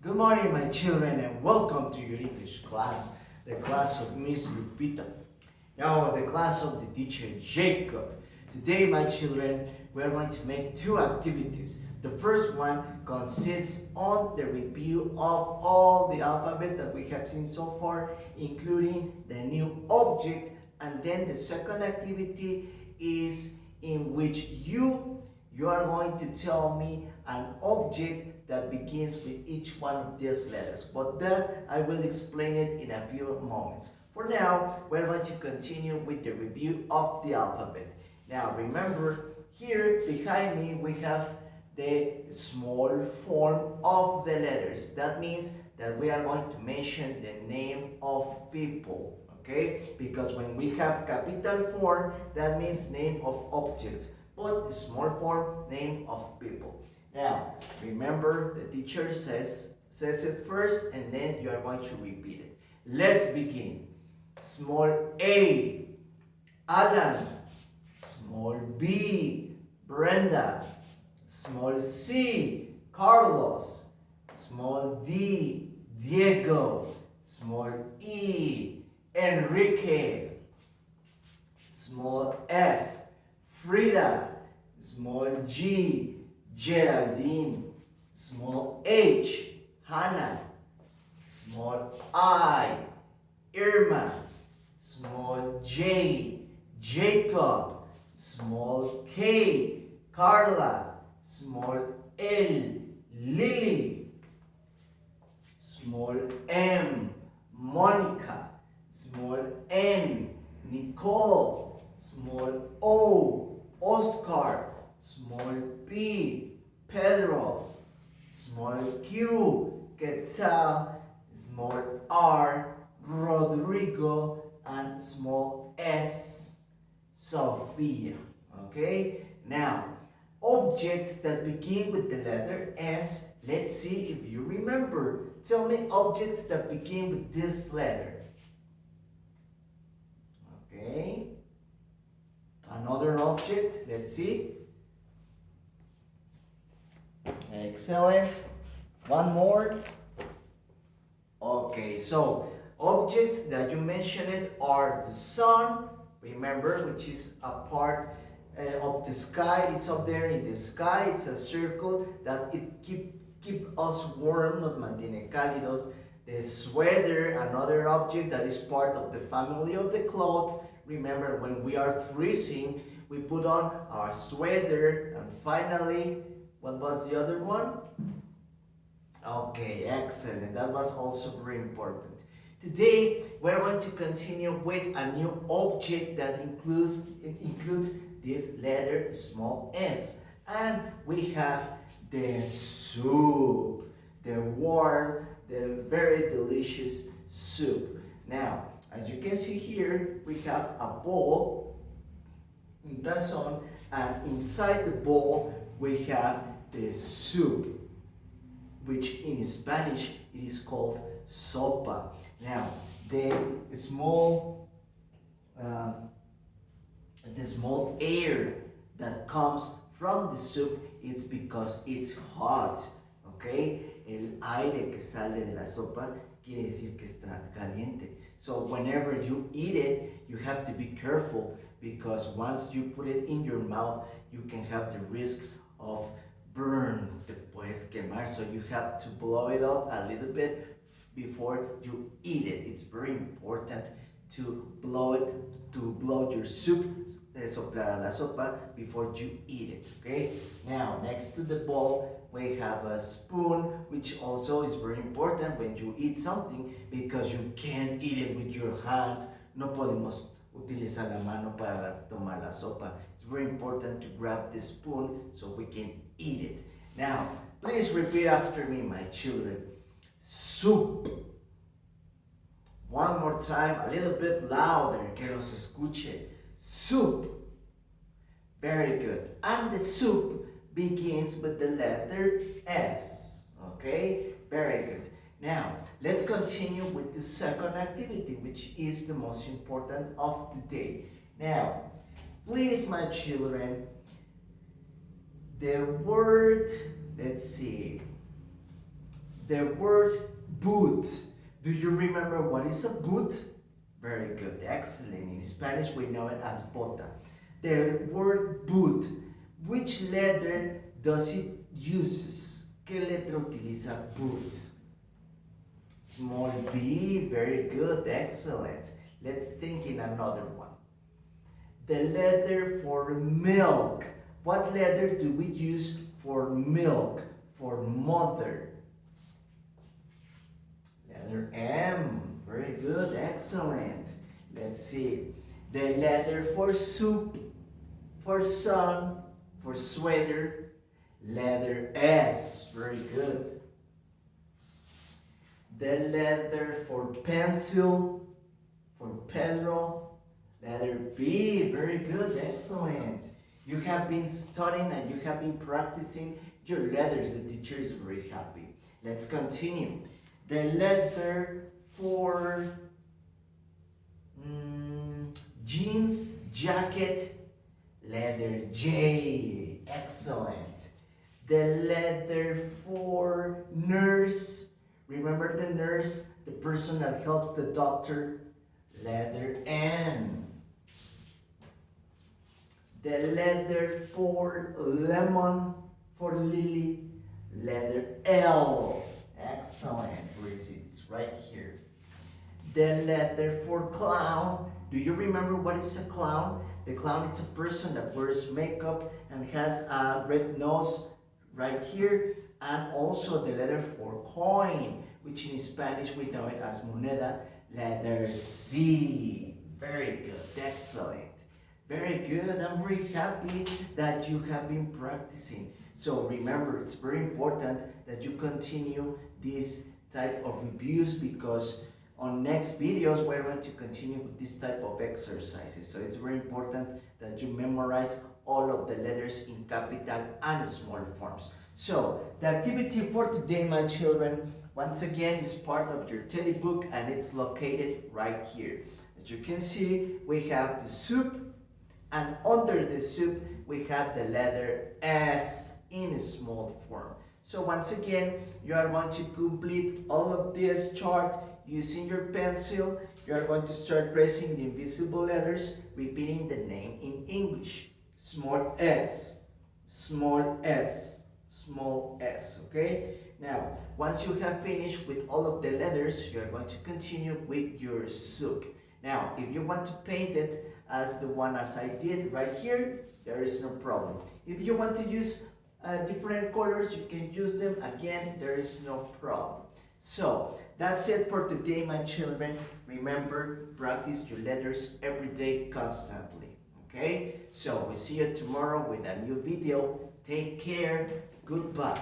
Good morning, my children, and welcome to your English class, the class of Miss Lupita. Now, the class of the teacher Jacob. Today, my children, we are going to make two activities. The first one consists on the review of all the alphabet that we have seen so far, including the new object, and then the second activity is in which you are going to tell me an object that begins with each one of these letters. But that I will explain it in a few moments. For now, we're going to continue with the review of the alphabet. Now remember, here behind me we have the small form of the letters. That means that we are going to mention the name of people. Okay? Because when we have capital form, that means name of objects. But small form, name of people. Now, remember the teacher says it first and then you are going to repeat it. Let's begin. Small A, Alan. Small B, Brenda. Small C, Carlos. Small D, Diego. Small E, Enrique. Small F, Frida. Small G, Geraldine. Small H, Hannah. Small I, Irma. Small J, Jacob. Small K, Carla. Small L, Lily. Small M, Monica. Small N, Nicole. Small O, Oscar. Small P, Pedro. Small Q, Quetzal. Small R, Rodrigo. And small S, Sophia. Okay? Now, objects that begin with the letter S, let's see if you remember. Tell me objects that begin with this letter. Okay? Another object, let's see. Excellent. One more. Okay, so objects that you mentioned are the sun, remember, which is a part of the sky. It's up there in the sky. It's a circle that it keep us warm, nos mantiene cálidos. The sweater, another object that is part of the family of the clothes. Remember, when we are freezing, we put on our sweater. And finally, what was the other one? Okay, excellent. That was also very important. Today, we're going to continue with a new object that includes this letter small s. And we have the soup, the warm, the very delicious soup. Now, as you can see here, we have a bowl, un tazón, and inside the bowl we have the soup, which in Spanish it is called sopa. Now, the small air that comes from the soup, it's because it's hot, okay? El aire que sale de la sopa quiere decir que está caliente. So whenever you eat it, you have to be careful because once you put it in your mouth, you can have the risk of burn, te puedes quemar, so you have to blow it up a little bit before you eat it. It's very important to blow your soup, soplar la sopa before you eat it, okay? Now, next to the bowl, we have a spoon, which also is very important when you eat something because you can't eat it with your hand. No podemos utilizar la mano para tomar la sopa. It's very important to grab the spoon so we can eat it. Now, please repeat after me, my children. Soup. One more time, a little bit louder, que los escuche. Soup. Very good. And the soup begins with the letter S. Okay? Very good. Now, let's continue with the second activity, which is the most important of the day. Now, please, my children, the word, let's see, the word boot. Do you remember what is a boot? Very good, excellent. In Spanish we know it as bota. The word boot, which letter does it uses? ¿Qué letra utiliza boot? Small b, very good, excellent. Let's think in another one. The letter for milk. What letter do we use for milk, for mother? Letter M, very good, excellent. Let's see. The letter for soup, for sun, for sweater, letter S, very good. The letter for pencil, for Pedro, letter B, very good, excellent. You have been studying and you have been practicing your letters. The teacher is very happy. Let's continue. The letter for jeans, jacket, letter J, excellent. The letter for nurse, remember the nurse, the person that helps the doctor, letter N. The letter for lemon, for lily, letter L. Excellent. Where is it? It's right here. The letter for clown. Do you remember what is a clown? The clown is a person that wears makeup and has a red nose right here. And also the letter for coin, which in Spanish we know it as moneda, letter C. Very good. Excellent. Very good. I'm very happy that you have been practicing. So remember, it's very important that you continue this type of reviews, because on next videos we're going to continue with this type of exercises. So it's very important that you memorize all of the letters in capital and small forms. So the activity for today, my children, once again is part of your teddy book, and it's located right here. As you can see, we have the soup, and under the soup we have the letter S in a small form. So once again, you are going to complete all of this chart using your pencil. You are going to start tracing the invisible letters, repeating the name in English. Small s, small s, small s, okay? Now, once you have finished with all of the letters, you are going to continue with your soup. Now, if you want to paint it as the one as I did right here, there is no problem. If you want to use different colors, you can use them. Again, there is no problem. So that's it for today, my children. Remember, practice your letters every day constantly. Okay? So we see you tomorrow with a new video. Take care. Goodbye.